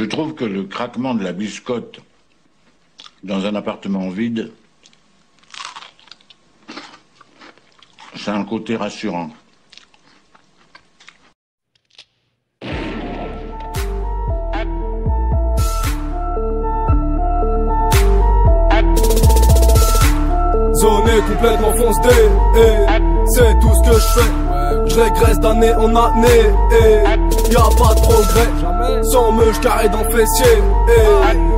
trouve que le craquement de la biscotte dans un appartement vide, c'est un côté rassurant. Zoné complètement foncé, c'est tout ce que je fais. Je régresse d'année en année, y'a pas de progrès. Sans me j'carré dans le fessier,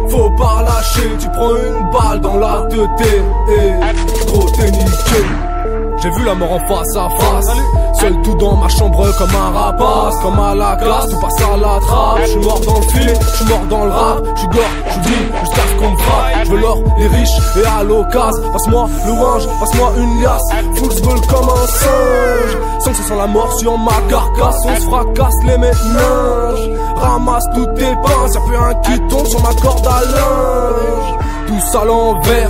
faut pas lâcher. Tu prends une balle dans la tête, gros t'es niqué. J'ai vu la mort en face à face. Seul tout dans ma chambre comme un rapace. Comme à la classe, tout passe à la trappe. J'suis mort dans le film, j'suis mort dans le rap. J'suis gore, j'suis dit, jusqu'à ce qu'on me frappe. J'veux l'or, les riches et à l'occasion. Passe-moi le ouinge, passe-moi une liasse. Full veulent comme un singe. Sans que ça sent la mort sur ma carcasse. On se fracasse les méninges. Ramasse toutes tes pinces, y'a plus un qui tombe sur ma corde à linge. Tous à l'envers.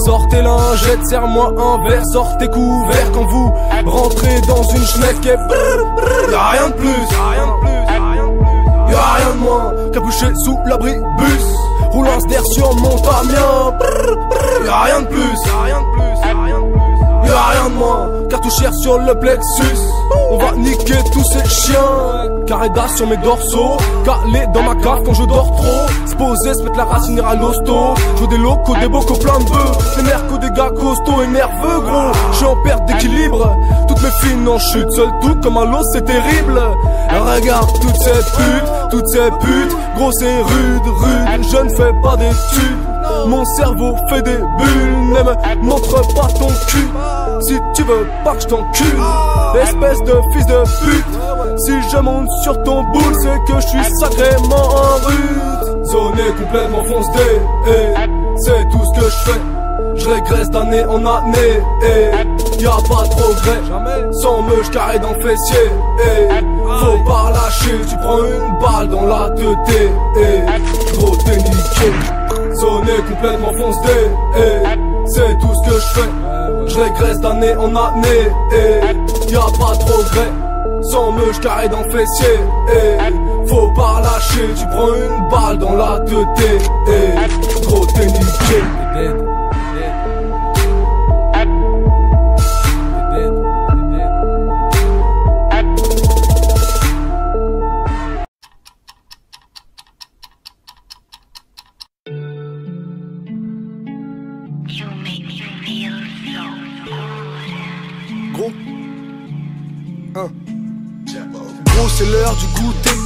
Sortez lingettes, serre-moi un verre. Sortez couvert quand vous rentrez dans une schneck. Y'a rien de plus, y'a rien de moins. Capuché sous l'abri bus, roulance d'air sur mon Tamien. Y'a rien de plus, y'a rien de moins. Cartouchière sur le plexus, on va niquer tous ces chiens. Carré d'as sur mes dorsaux, calé dans ma cave quand je dors trop. Se poser, se mettre la racine à l'hosto. Je veux des locaux, des bocaux plein de bœufs. Des mercos, des gars costauds et nerveux gros. J'suis en perte d'équilibre, toutes mes filles en chute. Seul tout comme un los, c'est terrible. Regarde toutes ces putes. Gros c'est rude, je ne fais pas d'études. Mon cerveau fait des bulles, ne me montre pas ton cul. Si tu veux pas que je t'encule, espèce de fils de pute. Si je monte sur ton boule, c'est que je suis sacrément en rude. Zoné complètement foncé, c'est tout ce que je fais. Je régresse d'année en année, y'a pas de progrès. Sans me j'carré dans le fessier, faut pas lâcher. Tu prends une balle dans la tête, gros t'es niqué. Zoné complètement foncé, c'est tout ce que je fais. Je régresse d'année en année, y'a pas de progrès. Sans me j'carré dans le fessier, faut pas lâcher. Tu prends une balle dans la tête, gros t'es niqué. Gros c'est l'heure du goûter.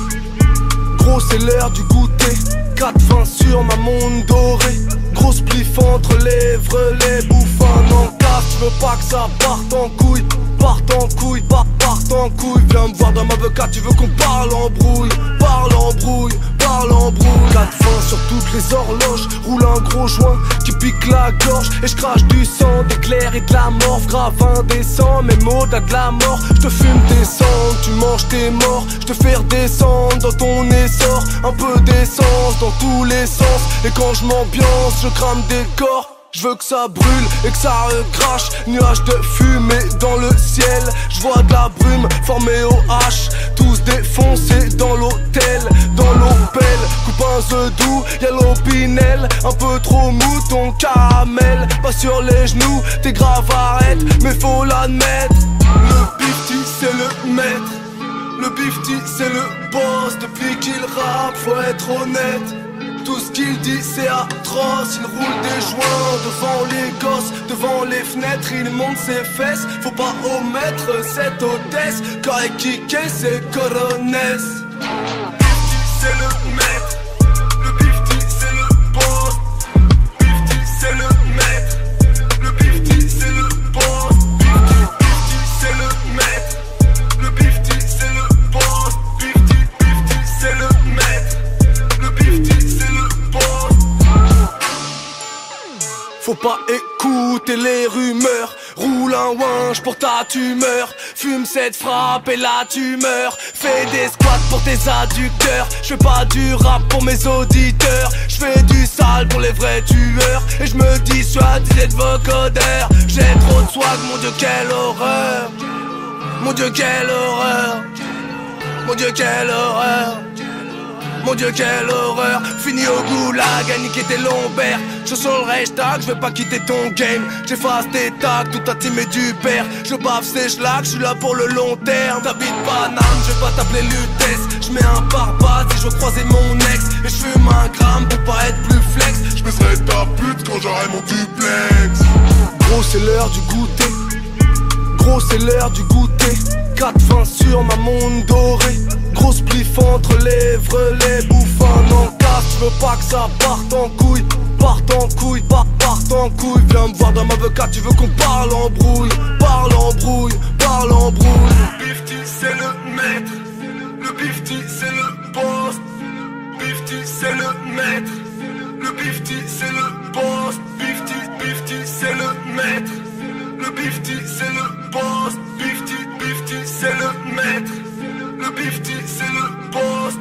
Gros c'est l'heure du goûter. 4,20 sur ma montre dorée. Grosse spliff entre lèvres, les bouffins en casse. Tu veux pas que ça parte en couille. Parte en couille, parte en couille. Viens me voir dans ma beca, tu veux qu'on parle en brouille. Parle en brouille, parle en brouille. 4,20 sur toutes les horloges. Roule un gros joint qui pique la gorge. Et je crache du sang, d'éclairs et de la morve. Grave indécent, même au-delà de la mort. Je te fume tes cendres, tu manges tes morts. Je te fais redescendre dans ton essor. Un peu d'essence dans tous les sens. Et quand je m'ambiance, je crame des corps. Je veux que ça brûle et que ça recrache. Nuages de fumée dans le ciel. Je vois de la brume formée au H. Tous défoncés dans l'hôtel, dans l'Opel. Coupe un œuf doux, y'a l'opinel. Un peu trop mou ton caramel. Pas sur les genoux, t'es grave arrête. Mais faut l'admettre, le Bifty c'est le maître. Le Bifty c'est le boss. Depuis qu'il rappe, faut être honnête. Tout ce qu'il dit c'est atroce. Il roule des joints devant les gosses, devant les fenêtres, il monte ses fesses. Faut pas omettre cette hôtesse, car Kike c'est coronesse. Bifty c'est le maître. Le Bifty c'est le boss. Bifty c'est le maître. Le Bifty c'est le boss. Bifty c'est le maître. Le Bifty c'est le boss. Bifty c'est le maître. Le Bifty c'est le boss. Faut pas écouter les rumeurs. Roule un ouinge pour ta tumeur. Fume cette frappe et là tu meurs. Fais des squats pour tes adducteurs. Je fais pas du rap pour mes auditeurs. Je fais du sale pour les vrais tueurs. Et je me dissuade d'être vocodeur. J'ai trop de swag, mon Dieu quelle horreur. Mon Dieu quelle horreur. Mon Dieu quelle horreur. Mon Dieu quelle horreur, fini au goulag, à niquer tes lombaires. Je sur le hashtag, je vais pas quitter ton game. J'efface tes tags, tout à team et du père. Je bave ces schlags, je suis là pour le long terme. T'habites Paname, je vais pas t'appeler Lutèce. Je mets un pare-bas si je veux croiser mon ex. Et je fume un gramme pour pas être plus flex. Je baisserai ta pute quand j'aurai mon duplex. Gros c'est l'heure du goûter. Gros c'est l'heure du goûter. 4,20 sur ma montre dorée. Grosse spliff entre lèvres, les bouffins en casse. Je veux pas que ça parte en couille. Parte en couille, parte en couille. Viens me voir dans ma avocat, tu veux qu'on parle en brouille. Parle en brouille, parle en brouille. Le Bifty c'est le maître. Le Bifty c'est le boss. Bifty c'est le maître. Le Bifty c'est le boss. Bifty c'est le maître. Le Bifty c'est le boss. Bifty c'est le maître. Le Bifty c'est le boss.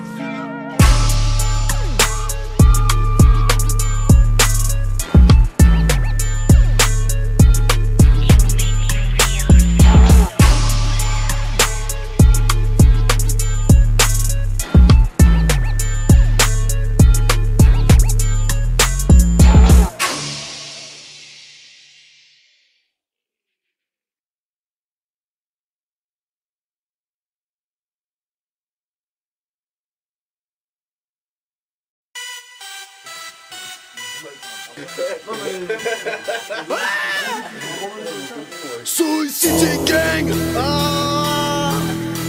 Soul City Gang.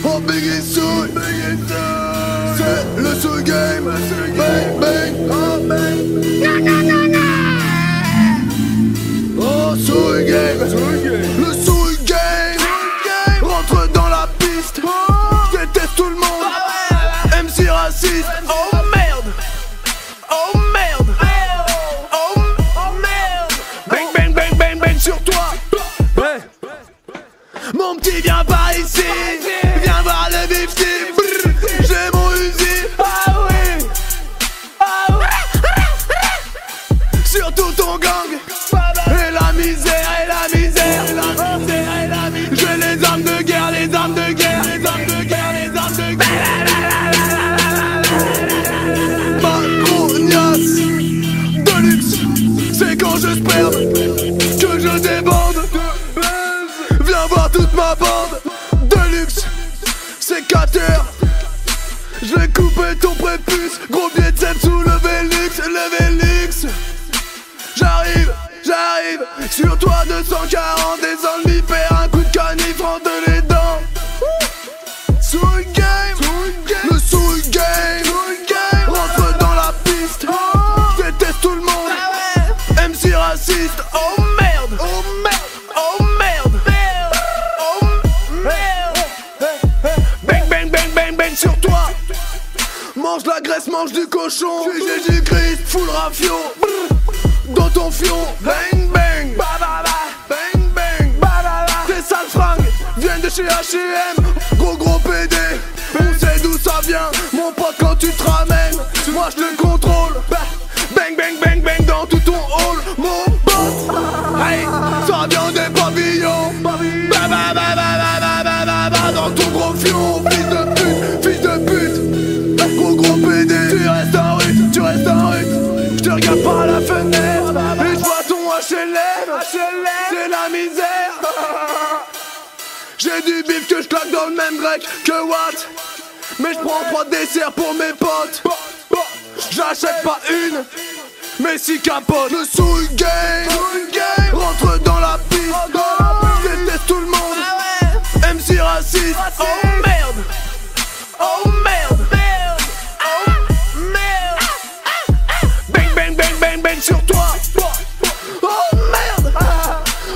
Oh Biggie Soul. C'est le Soul Game. Bang bang. Oh bang. Oh Soul Game. Le Soul Game. Rentre dans la piste. Déteste tout le monde. MC raciste. Oh merde. Oh merde. Sur toi, ouais. Mon petit viens par ici, viens voir le Bifty. J'ai mon Uzi, ah oui, ah oui. Surtout ton gang, et la misère, et la misère, et la misère, et la misère. J'ai les armes de guerre, les armes de guerre, les armes de guerre, les armes de guerre. Macronias, de luxe, c'est quand je sperme que je débande. Viens voir toute ma bande de luxe, c'est 4 heures. Je vais couper ton prépuce. Gros biceps sous le Velux. J'arrive sur toi 240. Des ennemis perd un coup de canif entre les dents. Soul Game, le Soul Game. Rentre dans la piste, déteste tout le monde. MC raciste, oh merde, oh merde, oh merde, oh merde. Bang bang bang bang bang sur toi. Mange la graisse, mange du cochon. Jésus-Christ, full rafio. Dans ton fion, bang bang, bang bang, tes sales fringues viennent de chez H&M. Gros PD, on sait d'où ça vient. Mon pote quand tu te ramènes, moi je te contrôle. Bang bang bang bang dans tout ton hall. Mon pote, hey, ça vient des pavillons. Dans ton gros fion, fils de pute. Gros PD, tu restes en rut. Je te regarde par la fenêtre et je vois ton HLM. C'est la misère. J'ai du bif que je claque dans le même grec que Watt. Mais je prends 3 desserts pour mes potes. J'achète pas une, mais 6 capotes. Le Soul Game rentre dans la piste. Déteste tout le monde. MC raciste. Oh merde. Oh merde. Bang sur toi. Oh merde.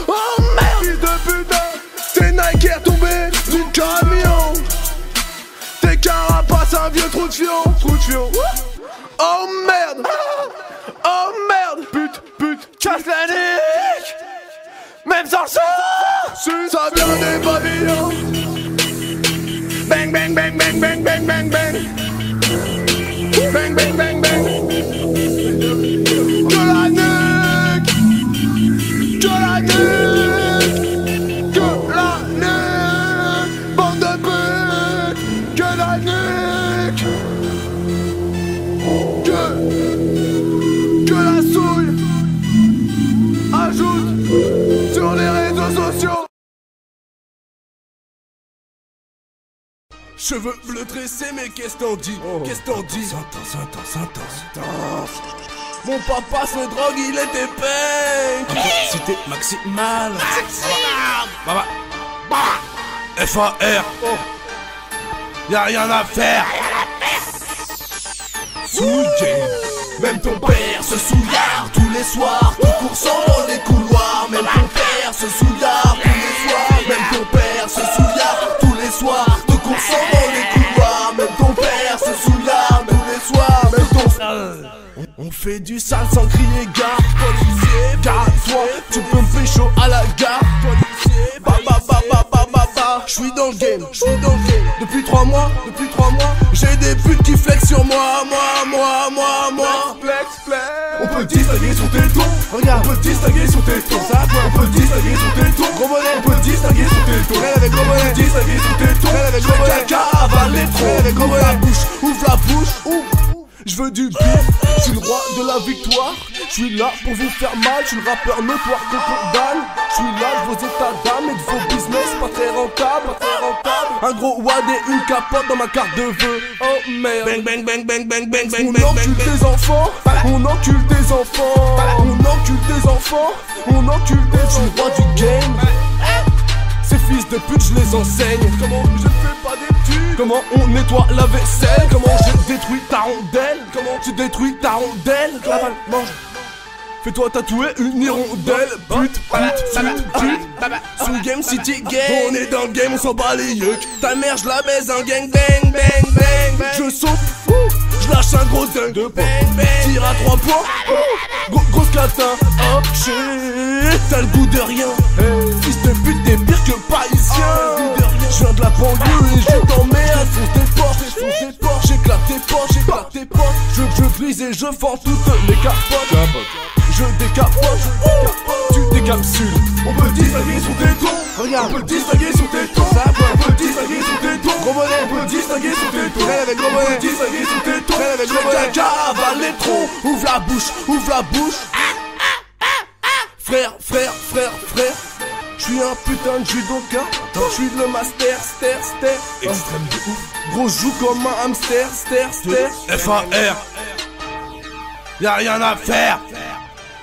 Oh merde. Fils de putain. T'es Nike est tombé du camion. T'es carapace, un vieux trou de fion. Oh merde. Oh merde. Pute, casse la nique. Même sans ça, ça vient des pavillons. Bang bang bang bang bang bang bang bang. Bang bang bang bang. Que la nuque. Bande de putes. Que la nuque. Cheveux bleus tressés, mais qu'est-ce t'en dis? Qu'est-ce t'en dis? Intense. Mon papa se drogue, il était pink. Intensité maximale. Baba. F.A.R. Y'a rien à faire. Sous le game. Même ton père se souillard tous les soirs. Tout coursant dans les couloirs. Même ton père se souillard tous les soirs. Même ton père se souillard tous les soirs. Tout coursant dans les couloirs. Même ton père se souillard tous les soirs. Même ton... On fait du sale sans crier gare. Policier, garde-toi, tu peux me pécho à la gare. Policier, j'suis dans le game, Depuis 3 mois, j'ai des putes qui flexent sur moi. Flex. On peut distinguer sur tes tons. Regarde, on peut distinguer sur tes tons. On peut distinguer sur tes tons. Gros bonnet, on peut distinguer sur tes tons. Avec gros bonnet, distinguer sur tes tons. Avec gros bonnet, caca, avale les troncs. Avec gros bonnet, ouvre la bouche. Je veux du bif, je suis le roi de la victoire. Je suis là pour vous faire mal, je suis le rappeur notoire qu'on condamne. Je suis là de vos états d'âme et de vos business pas très rentable. Un gros wad et une capote dans ma carte de vœux. Oh merde. Bang. On encule tes enfants. On encule tes enfants. Je suis le roi du game. Ces fils de pute, je les enseigne. Comment je ne fais pas d'études? Comment on nettoie la vaisselle? Comment je détruis ta rondelle? Comment tu détruis ta rondelle? Clavale, mange. Fais-toi tatouer une hirondelle. Pute. Sous le game, city gang. On est dans le game, on s'en bat les yeux. Ta mère, je la baise en gang. Bang. Je saute, je lâche un gros dingue. 2 points, tire à 3 points. Grosse catin, hop, shit. T'as le goût de rien. Fils de pute, t'es pire que parisien. Je viens de la banlieue et je t'emmerde. Fonce des portes, j'éclate tes potes. Je brise et je fends toutes les capotes. Je décapote, tu décapsules. On peut distinguer sur tes tons. Regarde, on peut distinguer sur tes tons. On peut distinguer sur tes tons. Gros bonnet, on peut distinguer sur tes tons. Avec gros bonnet, on peut distinguer sur tes tons. Avec gros bonnet, caca, avale les troncs. Ouvre la bouche. Frère. J'suis un putain de judoka. J'suis le master, extrême de ouf. Gros joue comme un hamster, F.A.R. Y'a rien à faire.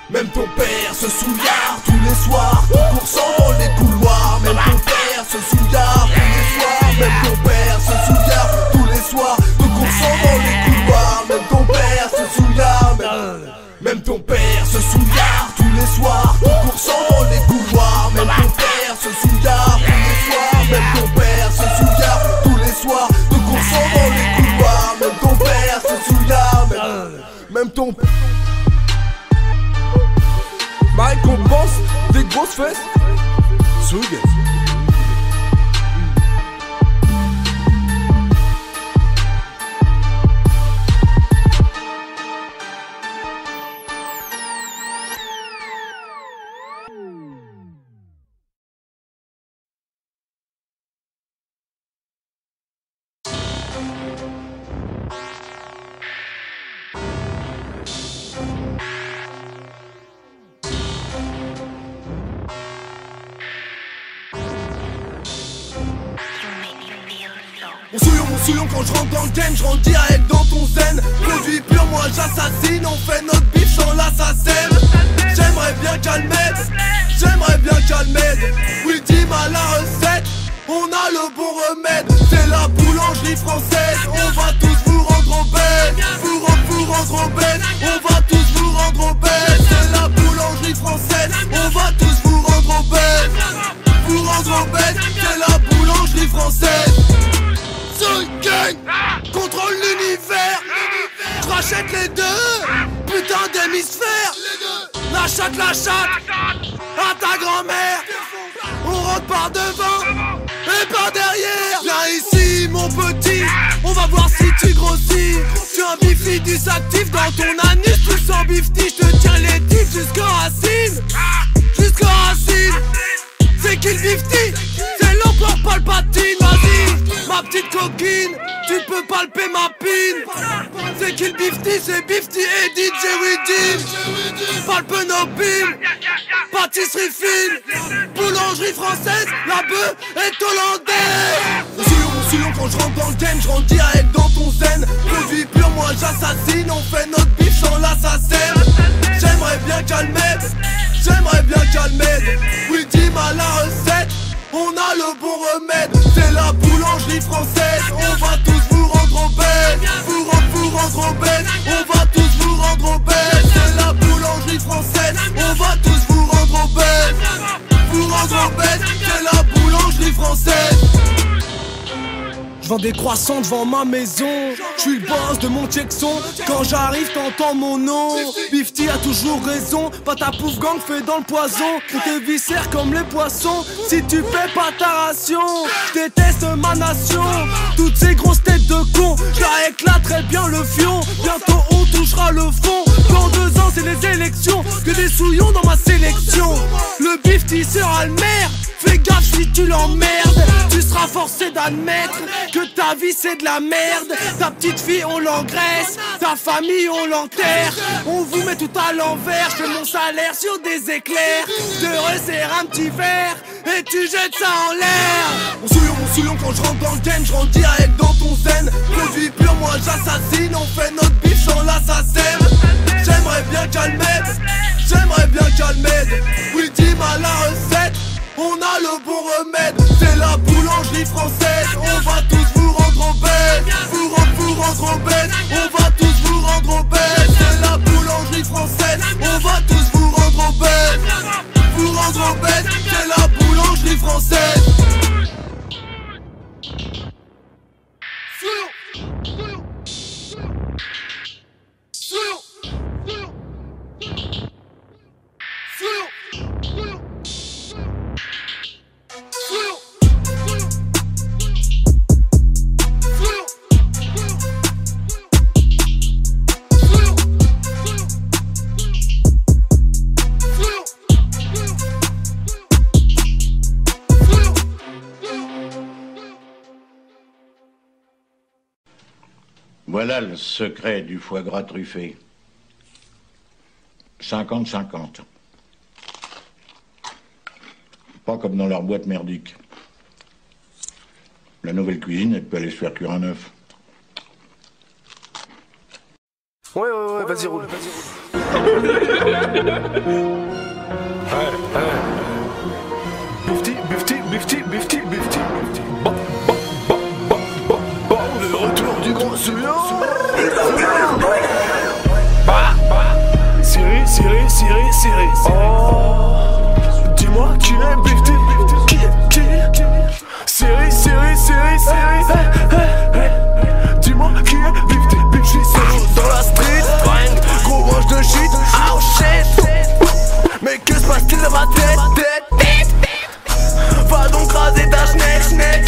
Même ton père se souillard tous les soirs. Tout coursant dans les couloirs. Même ton père se souillard tous les soirs. Même ton père se souillard tous les soirs. Tout coursant dans les couloirs. Même ton père se souillard. Même ton père se souillard tous les soirs. Tout coursant dans les couloirs. Même ton père se souillard tous les soirs. Même ton père se souillard tous les soirs. Tout coursant dans les couloirs. Même ton père se souillard. Même ton père. Mike, on pense des grosses fesses. Swig. On souillon quand je rentre dans le game, je rentre direct dans ton zen. Produit pur, moi j'assassine, on fait notre bif sans l'assassin. J'aimerais bien calmer, oui dis-moi la recette, on a le bon remède. C'est la boulangerie française, on va tous vous rendre obèse. Vous rendre obèse, on va tous vous rendre obèse. C'est la boulangerie française, on va tous vous rendre obèse. Vous rendre obèse, c'est la boulangerie française. The gang contrôle l'univers. Je rachète les deux, putain d'hémisphère. La chatte à ta grand-mère. On rentre par devant et par derrière. Viens ici mon petit, on va voir si tu grossis. Tu as un bifidus actif dans ton anus. Tu sens bifti, je te tire les tips jusqu'aux racines. C'est qui le bifti? C'est l'empereur Palpatine. Vas-y ma petite coquine, tu peux palper ma pine. C'est qui le bifti? C'est Bifty et DJ Weedin. Palpe nos pines, pâtisserie fine, boulangerie française, la bœuf est hollandaise. On souillon quand quand je rentre dans le game, je rentre direct dans ton zen. Produit pur, moi j'assassine, on fait notre bif sans l'assassin. J'aimerais bien calmer, oui dis-moi la recette, on a le bon remède. C'est la boulangerie française, on va tous vous rendre obèse. Vous rendre obèse, on va tous vous rendre obèse. C'est la boulangerie française, on va tous vous rendre obèse. Vous rendre obèse, c'est la boulangerie française. Je vends des croissants devant ma maison. Je suis le boss de mon Texon. Quand j'arrive t'entends mon nom. Bifty a toujours raison. Pas ta pouf gang fait dans le poison. On te viscère comme les poissons. Si tu paies pas ta ration, je déteste ma nation. Toutes ces grosses têtes de cons, je la éclaterai bien le fion. Bientôt on touchera le fond. Dans 2 ans c'est les élections. Que des souillons dans ma sélection. Le Bifty sera le maire. Fais gaffe si tu l'emmerdes. Tu seras forcé d'admettre que ta vie c'est de la merde. Ta petite fille on l'engraisse, ta famille on l'enterre. On vous met tout à l'envers. Je fais mon salaire sur des éclairs. Je te resserre un petit verre et tu jettes ça en l'air. Mon souillon quand je rentre dans le game, je rentre direct dans ton zen. Produit pur, moi j'assassine, on fait notre bif sans l'assassin. J'aimerais bien calmer, oui dis-moi la recette, on a le bon remède. C'est la boulangerie française, on va tous vous rendre obèse. Vous rendre obèse, on va tous vous rendre obèse. C'est la boulangerie française, on va tous vous rendre obèse. Vous rendre obèse, c'est la boulangerie française. Voilà le secret du foie gras truffé. 50-50. Pas comme dans leur boîte merdique. La nouvelle cuisine, elle peut aller se faire cuire un œuf. Ouais, vas-y, roule. Bifty. Le retour du gros souillon. Siri. Oh, dis-moi qui est Bifty. Qui Siri. Dis-moi qui est Bifty. Bifty c'est dans la street. Gros manche de shit. Oh shit. Mais que se passe-t-il dans ma tête? Va donc raser ta schneck.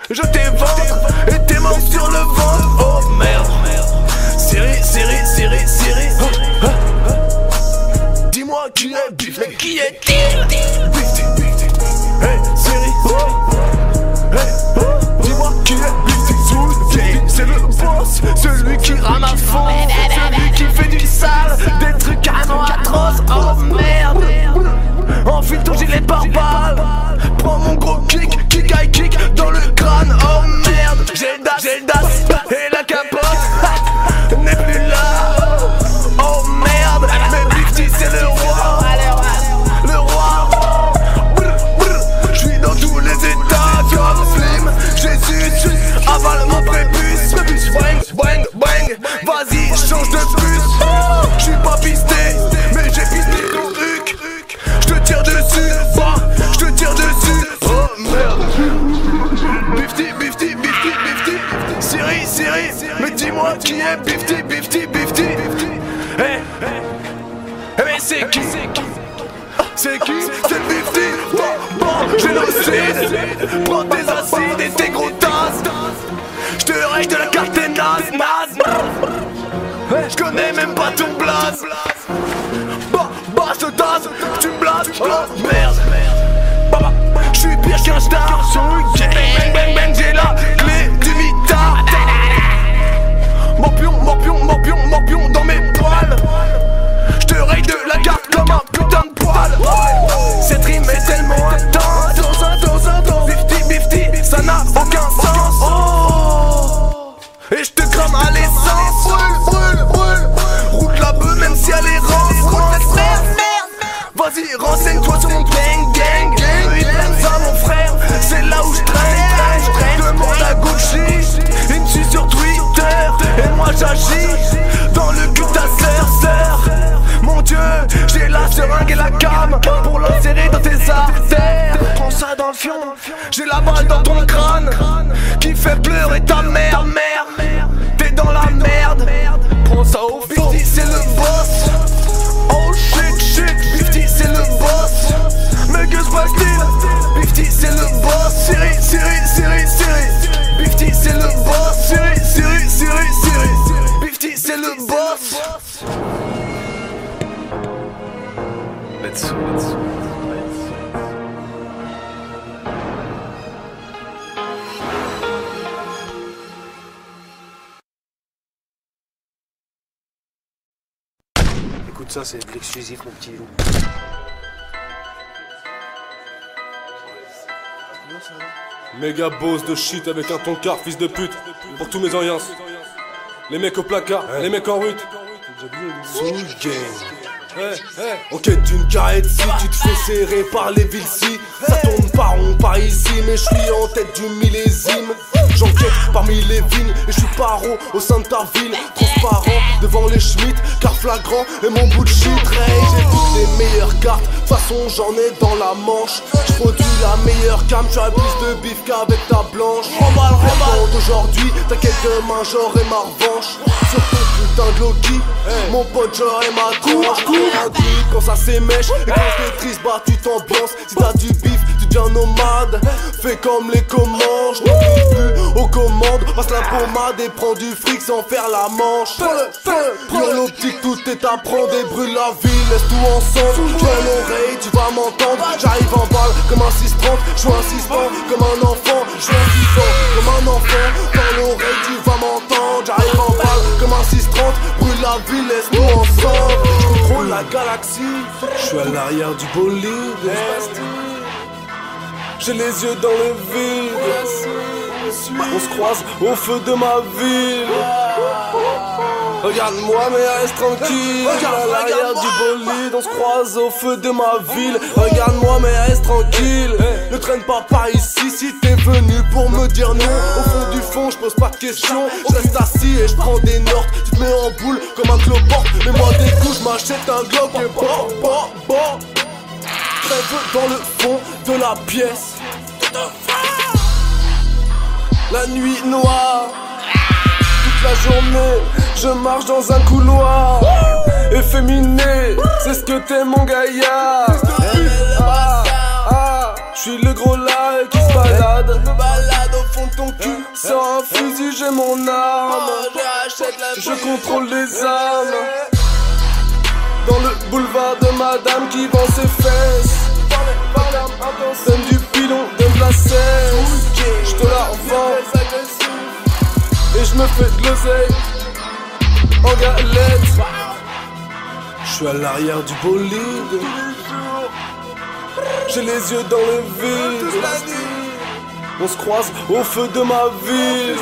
Je t'éventre et tes mains sur le ventre. Oh merde. Siri. Dis-moi qui est Bifty. Mais qui est-il? Bifty. Hey Siri. Dis-moi qui est Bifty. C'est le boss, celui qui rame à fond, celui qui fait du sale, des trucs carrément atroces. Oh merde. Enfile ton gilet pare-balles. Prends mon gros kick dans le crâne. Oh merde. J'ai le das et la capote n'est plus là. Oh merde. Mais Bifty c'est le roi. J'suis dans tous les états comme Slim. Jésus, avale mon prépuce. Bang. Vas-y, change de puce. J'suis pas pisté, mais j'ai pisté ton truc. J'te tire dessus. Oh merde. Bifty. Siri. Mais dis-moi qui est Bifty. Mais c'est qui? C'est Bifty. Bon, génocide. Prends tes acides et tes gros tasses. J'te règle de la carte et naze. J'connais même pas ton blaze. Bah, j'te tasse, tu me blases. Oh merde. J'suis pire qu'un star. Bang, j'ai la clé du mitard. Morpion dans mes poils. J'te règle de la carte comme un putain de poil. Cette rime est tellement intense. Bifty, ça n'a aucun sens. Oh. colonne serrée dans tes artères. Prends ça dans le fion, j'ai la balle dans ton crâne qui fait pleurer ta mère. T'es dans la merde, prends ça au fond. 50 c'est le boss. Oh shit, 50 c'est le boss. Megas Bastille, 50 c'est le boss. Siri 50 c'est le boss. Siri 50 c'est le boss. Let's go. Écoute ça, c'est de l'exclusif mon petit loup. Méga boss de shit avec un ton car, fils de pute. Pour tous mes alliances. Les mecs au placard, les mecs en route. Soul Gang. En quête d'une carrette, si tu te fais serrer par les villes, si ça tourne pas rond par ici, mais je suis en tête du millésime. J'enquête parmi les vignes et je suis paro au sein de ta ville. Transparent devant les Schmitt, car flagrant et mon bout de shit. Hey, j'ai toutes les meilleures cartes, de toute façon j'en ai dans la manche. Je produis la meilleure cam, tu as plus de bif qu'avec ta blanche. Remballe d'aujourd'hui, t'inquiète demain j'aurai ma revanche. Sur ton putain de Loki, mon pote j'aurai ma tranche. Quand ça s'émèche et quand t'es triste, bah tu t'ambiances. Si t'as du bif, tu deviens nomade. Fais comme les commandes, je n'oublie plus aux commandes. Passe la pommade et prends du fric sans faire la manche. Hurle l'optique, tout est à prendre et brûle la ville, laisse tout ensemble. Joue l'oreille, tu vas m'entendre. J'arrive en balle comme un 630, je suis un 6 comme un enfant. Je suis un 6 ans comme un enfant. Dans l'oreille, tu vas m'entendre. J'arrive en balle comme un 630, brûle la ville, laisse tout ensemble. Je contrôle la galaxie, je suis à l'arrière du bolide. J'ai les yeux dans le vide. On se croise au feu de ma ville. Regarde-moi mais reste tranquille. À l'arrière du bolide, on se croise au feu de ma ville. Regarde-moi mais reste tranquille. Ne traîne pas par ici si t'es venu pour me dire non. Au fond du fond, je pose pas de questions. Je reste assis et je prends des notes. Tu te mets en boule comme un cloport. Mais moi des coups, je m'achète un globe et bon. Crève dans le fond de la pièce. La nuit noire, toute la journée, je marche dans un couloir. Efféminé, c'est ce que t'es mon gaillard. Je suis le gros là qui se balade. Me balade au fond de ton cul. Sans un fusil, j'ai mon arme. Je contrôle les armes. Dans le boulevard de madame qui vend ses fesses. Donne du pilon, donne de la cesse. Je te la revends et je me fais de l'oseille en galette. Je suis à l'arrière du bolide. J'ai les yeux dans le vide. On se croise au feu de ma ville.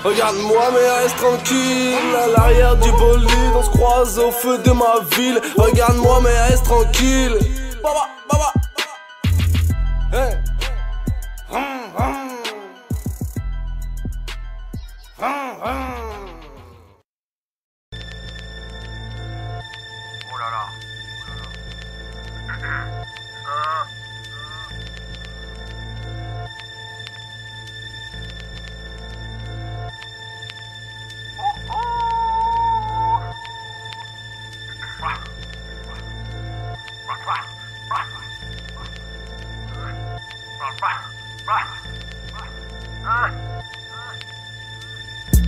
Regarde-moi mais reste tranquille. À l'arrière du bolide, on se croise au feu de ma ville. Regarde-moi mais reste tranquille. Baba. Hey. Oh là là.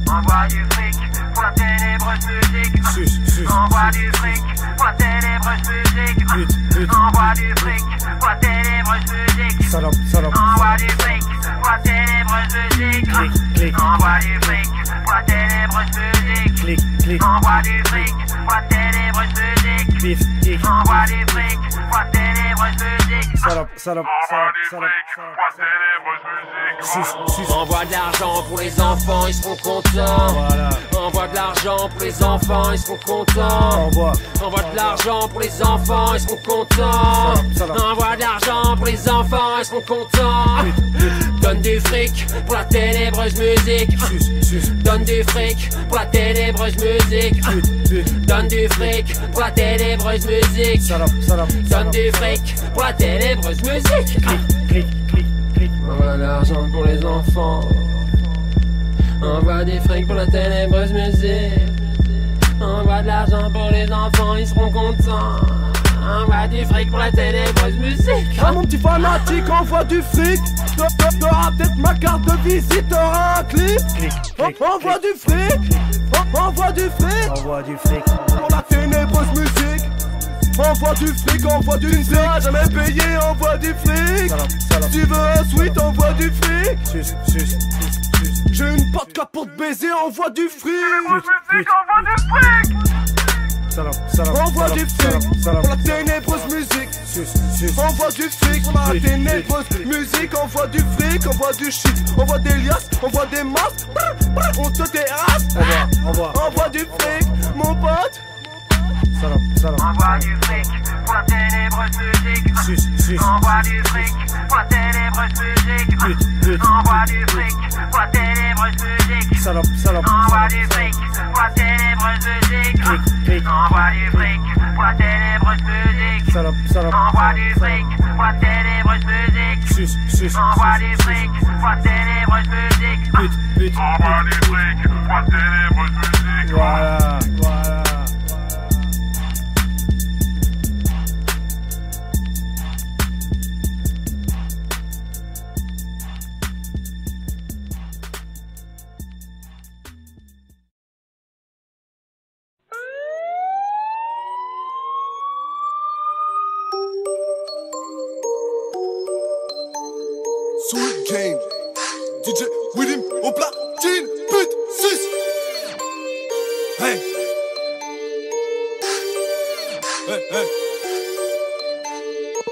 Envoie du fric pour la ténébreuse musique. Envoie du fric pour la ténébreuse musique. Envoie du fric pour la ténébreuse musique. Envoie du fric pour la ténébreuse musique. Envoie du fric pour la ténébreuse musique. Envoie du fric pour la ténébreuse musique. Envoie du fric pour la ténébreuse musique. Envoie de l'argent pour les enfants, ils seront contents. Envoie Envoie de l'argent pour les enfants, ils seront contents. Envoie de l'argent pour les enfants, ils seront contents. Envoie de l'argent pour les enfants, ils seront contents. Donne du fric pour la ténébreuse musique. Donne du fric pour la ténébreuse musique. Donne du fric pour la ténébreuse musique. Donne du fric pour la ténébreuse musique. Envoie de l'argent pour les enfants. Envoie du fric pour la ténébreuse musique. Envoie de l'argent pour les enfants, ils seront contents. Envoie du fric pour la ténébreuse musique. Ah mon petit fanatique, envoie du fric. T'auras peut-être ma carte de visite, t'auras un clip. Envoie du fric. Envoie du fric. Envoie du fric pour la ténébreuse musique. Envoie du fric, envoie du fric. Jamais payé, envoie du fric. Tu veux un sweat, envoie du fric. J'ai une vodka pour te baiser, envoie du fric. Envoie du fric pour la ténébreuse musique. Envoie du fric pour la ténébreuse musique. Envoie du fric, envoie du shit. Envoie des liasses, envoie des masques. On te terrasse. Envoie du fric, mon pote. Envoie du fric pour la ténébreuse musique. Envoie du fric pour la ténébreuse musique. Envoie du fric pour la ténébreuse musique. Envoie du fric pour la ténébreuse musique. Envoie du fric pour la ténébreuse musique. Envoie du fric pour la ténébreuse musique. Envoie du fric pour la ténébreuse musique. Envoie du fric pour la ténébreuse musique. Voilà. Sweet Game, DJ William au platine, pute 6. Hey.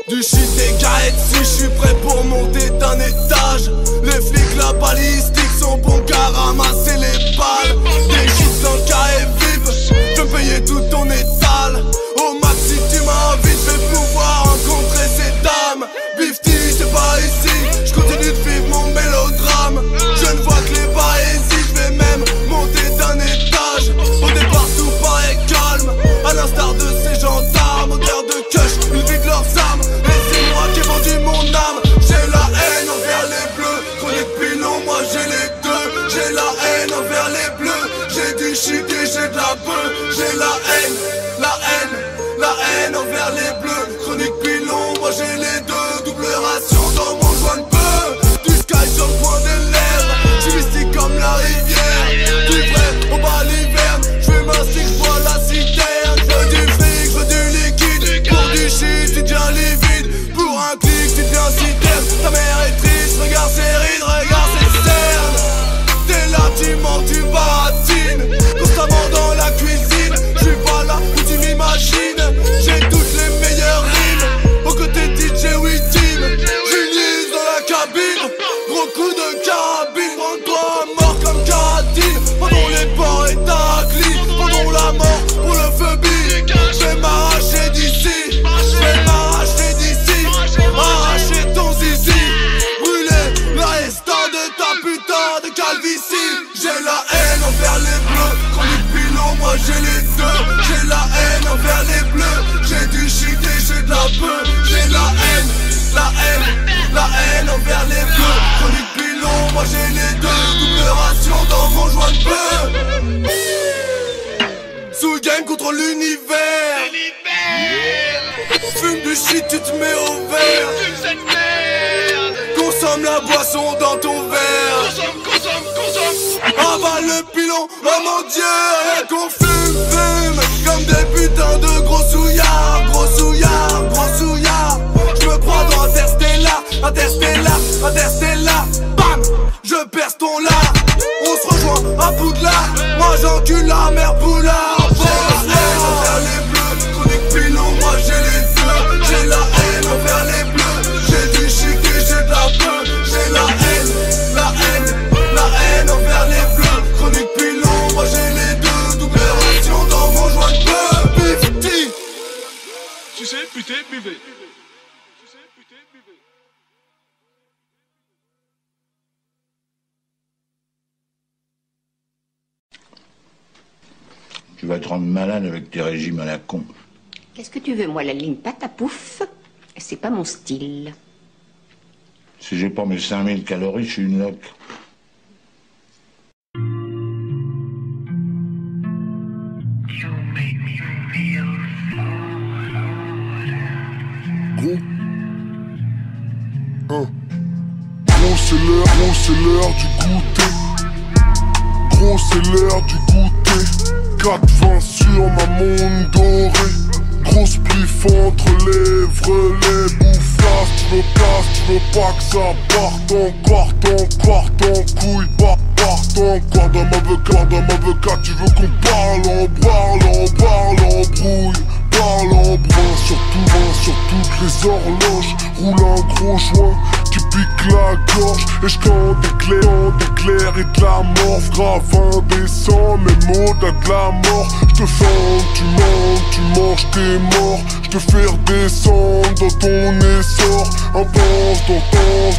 Du shit des gaettes, si je suis prêt pour monter d'un étage. Les flics, la balistique sont bons qu'à ramasser les balles. Des gîtes dans le cas est vive, je vais payer tout ton étal. Au max si tu m'invites, je vais pouvoir rencontrer ces dames. Bifty, c'est pas ici, je continue de vivre mon mélodrame. Je ne vois que les baésies, je vais même monter d'un étage. Au départ tout paraît calme, à l'instar de ces gendarmes. Au cœur de cush, ils vident leurs armes. Et c'est moi qui ai vendu mon âme. J'ai la haine envers les bleus, chronique pilon, moi j'ai les deux. J'ai la haine envers les bleus, j'ai du shit et j'ai de la bœuf. J'ai la haine, la haine, la haine envers les bleus, chronique pilon, moi j'ai les deux. Double ration dans mon joint de bœuf. Du sky sur le coin des lèvres, j'suis mystique comme la rivière. Du vrai au bas l'hiverne, j'fais ma stick, j'bois la citerne. J'veux du fric, j'veux du liquide. Pour du shit, tu deviens livide. Pour un clic, tu deviens citerne. Ta mère est triste, regarde ses rides, regarde ses cernes. T'es là, tu mens, tu baratines. Constamment dans la cuisine, j'suis pas là où tu m'imagines. J'ai toutes les meilleures rimes, aux côtés de DJ Wittim. J'unise dans la cabine, gros coup de carabine. Prends-toi à mort comme Caratine. Pendant les ports et taclis, pendant la mort pour le phobie. J'vais m'arracher d'ici, j'vais m'arracher d'ici. Arracher ton zizi, brûler la restant de ta putain de calvitie. J'ai la haine envers les bleus, chronique pilon, moi j'ai les deux. J'ai la haine envers les bleus, j'ai du shit et j'ai de la bœuf. J'ai la haine, la haine, la haine envers les bleus, chronique pilon, moi j'ai les deux. Double ration dans mon joint de bœuf. Sous game contre l'univers. Fume du shit, tu te mets au vert. Consomme la boisson dans ton verre. Avale le pilon, oh mon dieu, rien qu'on fume. Comme des putains de gros souillards. Gros souillards, gros souillards. J'me crois dans Interstellar, Interstellar, Interstellar. Bam, je perce ton lard. On se rejoint à Poudlard. Moi j'encule la mère Poulard. Envers les bleus, chronique pilon, moi j'ai les deux. J'ai la haine envers les bleus, j'ai du shit et j'ai de la bœuf. J'ai la haine, la haine, la haine envers les bleus, chronique pilon, moi j'ai les deux. Tu vas te rendre malade avec tes régimes à la con. Qu'est-ce que tu veux, moi, la ligne patapouf? C'est pas mon style. Si j'ai pas mes 5000 calories, je suis une loque. Gros c'est l'heure du goûter. Gros c'est l'heure du goûter. 4,20 sur ma montre dorée. Grosse plif entre lèvres, les bouffes. Tu veux pas que ça parte encore couille. Parte encore dans ma vodka. Tu veux qu'on parle en brouille. Parle en brin sur toutes les horloges. Roule un gros joint qui pique la gorge. Et j'cante d'éclairs et de la morve. Grave indécent, mes mots t'as de la mort. J'te fente, tu manges tes morts. J'te fais redescendre dans ton essor. Intense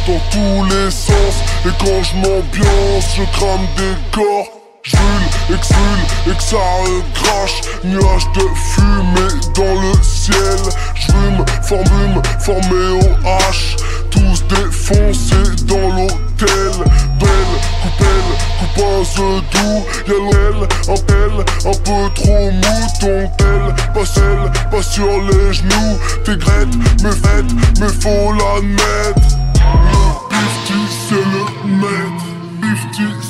dans tous les sens. Et quand j'm'ambiance, je crame des corps. J'hule, exhule et que ça crache. Nuage de fumée dans le ciel. J'fume, formé au H. Tous défoncés dans l'hôtel. Belle, coupe un œuf doux. Y'a l'aile, un peu trop mou. Ton tel, pas sur les genoux. T'es grette, mais faut l'admettre. Le 50 c'est le maître.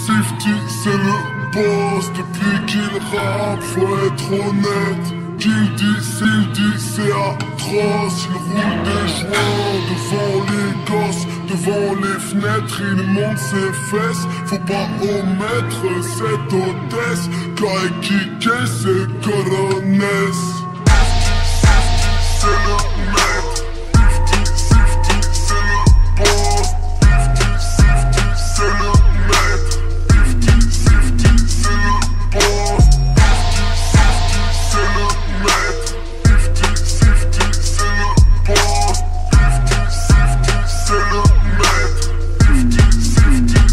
50, c'est le boss. Depuis qu'il rappe, faut être honnête. Qu'il dit, c'est atroce. Il roule des joints devant les gosses. Devant les fenêtres, il monte ses fesses. Faut pas omettre cette hôtesse. Car Kike, c'est Coronesse. 50, c'est le maître. 50, c'est le boss. 50, c'est le maître. 50, c'est le boss. 50, c'est le maître. 50, c'est le boss. 50, c'est le maître. 50,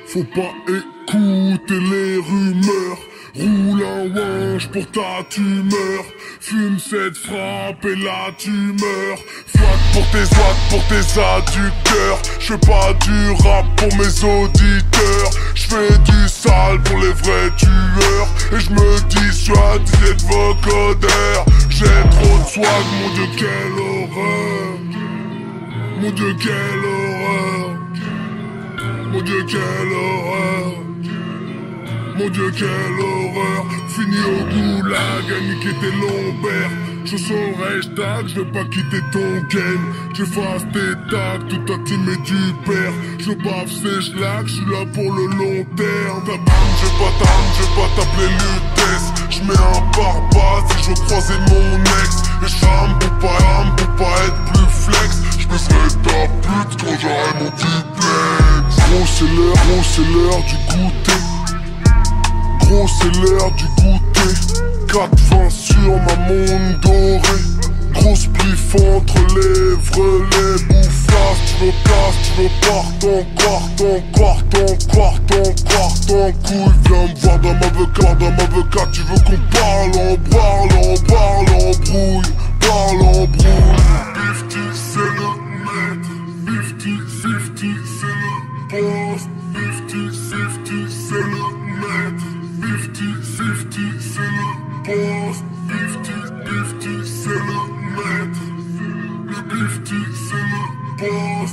faut pas écouter les rumeurs. Roule un wange pour ta tumeur. Fume cette frappe et là tu meurs. Flatte pour tes adducteurs. J'fais pas du rap pour mes auditeurs. J'fais du sale pour les vrais tueurs. Et j'me dissuade d'être vocodeur. J'ai trop de swag, mon Dieu quelle horreur. Mon Dieu quelle horreur. Mon Dieu quelle horreur. Mon Dieu quelle horreur. Fini au goulag à niquer tes lombaires. Je saurais j'tag, je vais pas quitter ton game. J'efface tes tags, tout ta team et tu perds. Je bave ces schlags, j'suis là pour le long terme. Ta bande, je vais pas t'appeler Lutèce. J'mets un barbare si je veux croiser mon ex. Et j'rame pour pas être plus flex. J'baisserai ta pute quand j'aurai mon duplex. Gros c'est l'heure du goûter. Gros c'est l'heure du goûter. 4,20 sur ma montre dorée. Grosse plif entre lèvres, les bouffes. Tu veux parte encore couille. Viens me voir dans ma vodka. Tu veux qu'on parle en brouille. Parle en brouille. 50 c'est le maître. 50 c'est le boss. 50 c'est le maître. 50 c'est le boss. 50 c'est le maître. Le 50 c'est le boss.